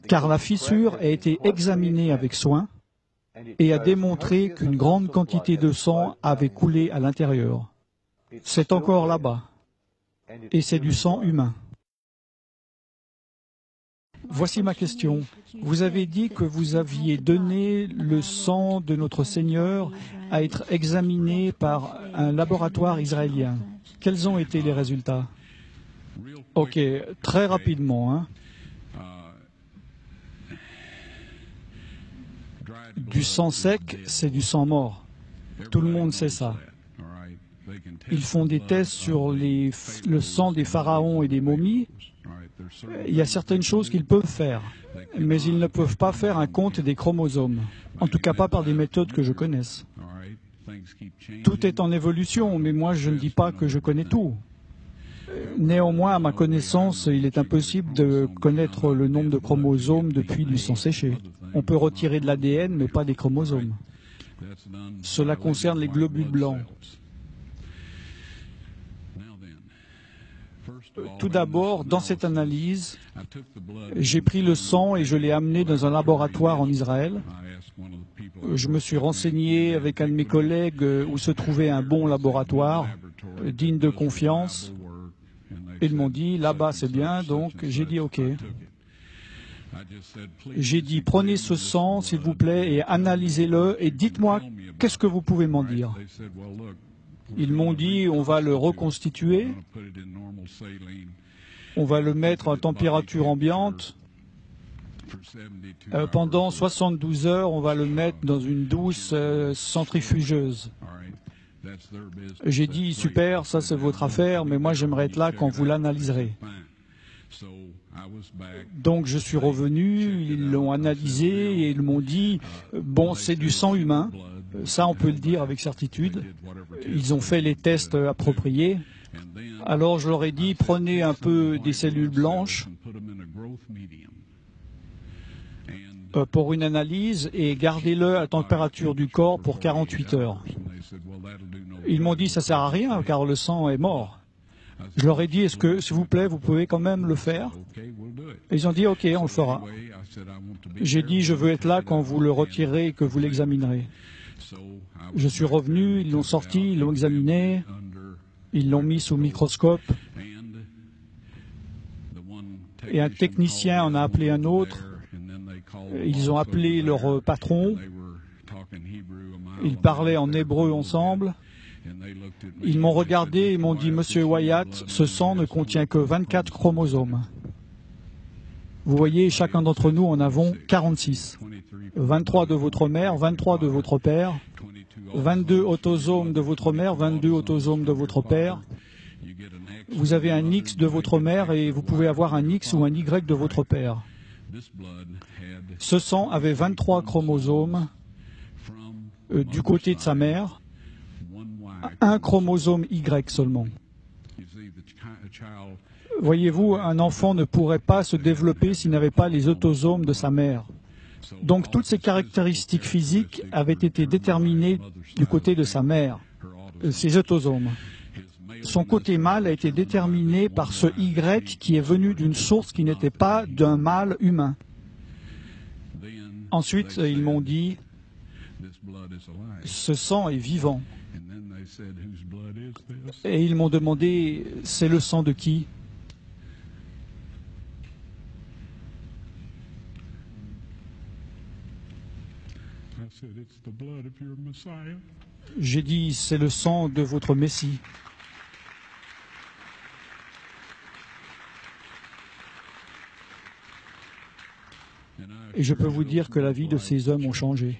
car la fissure a été examinée avec soin et a démontré qu'une grande quantité de sang avait coulé à l'intérieur. C'est encore là-bas, et c'est du sang humain. Voici ma question. Vous avez dit que vous aviez donné le sang de notre Seigneur à être examiné par un laboratoire israélien. Quels ont été les résultats? Ok, très rapidement, hein. Du sang sec, c'est du sang mort. Tout le monde sait ça. Ils font des tests sur le sang des pharaons et des momies. Il y a certaines choses qu'ils peuvent faire, mais ils ne peuvent pas faire un compte des chromosomes. En tout cas, pas par des méthodes que je connaisse. Tout est en évolution, mais moi, je ne dis pas que je connais tout. Néanmoins, à ma connaissance, il est impossible de connaître le nombre de chromosomes depuis du sang séché. On peut retirer de l'ADN, mais pas des chromosomes. Cela concerne les globules blancs. Tout d'abord, dans cette analyse, j'ai pris le sang et je l'ai amené dans un laboratoire en Israël. Je me suis renseigné avec un de mes collègues où se trouvait un bon laboratoire, digne de confiance. Ils m'ont dit, là-bas c'est bien, donc j'ai dit OK. J'ai dit, prenez ce sang, s'il vous plaît, et analysez-le, et dites-moi, qu'est-ce que vous pouvez m'en dire? Ils m'ont dit, on va le reconstituer, on va le mettre à température ambiante. Pendant 72 heures, on va le mettre dans une douce centrifugeuse. J'ai dit, super, ça c'est votre affaire, mais moi j'aimerais être là quand vous l'analyserez. Donc je suis revenu, ils l'ont analysé et ils m'ont dit, bon, c'est du sang humain, ça on peut le dire avec certitude. Ils ont fait les tests appropriés. Alors je leur ai dit, prenez un peu des cellules blanches pour une analyse et gardez-le à température du corps pour 48 heures. Ils m'ont dit, ça ne sert à rien car le sang est mort. Je leur ai dit, est-ce que, s'il vous plaît, vous pouvez quand même le faire? Et ils ont dit, OK, on le fera. J'ai dit, je veux être là quand vous le retirez et que vous l'examinerez. Je suis revenu, ils l'ont sorti, ils l'ont examiné, ils l'ont mis sous microscope. Et un technicien en a appelé un autre. Ils ont appelé leur patron. Ils parlaient en hébreu ensemble. Ils m'ont regardé et m'ont dit, Monsieur Wyatt, ce sang ne contient que 24 chromosomes. Vous voyez, chacun d'entre nous en avons 46. 23 de votre mère, 23 de votre père, 22 autosomes de votre mère, 22 autosomes de votre père. Vous avez un X de votre mère et vous pouvez avoir un X ou un Y de votre père. Ce sang avait 23 chromosomes du côté de sa mère, un chromosome Y seulement. Voyez-vous, un enfant ne pourrait pas se développer s'il n'avait pas les autosomes de sa mère. Donc toutes ces caractéristiques physiques avaient été déterminées du côté de sa mère, ses autosomes. Son côté mâle a été déterminé par ce Y qui est venu d'une source qui n'était pas d'un mâle humain. Ensuite, ils m'ont dit, ce sang est vivant. Et ils m'ont demandé, c'est le sang de qui? J'ai dit, c'est le sang de votre Messie. Et je peux vous dire que la vie de ces hommes ont changé.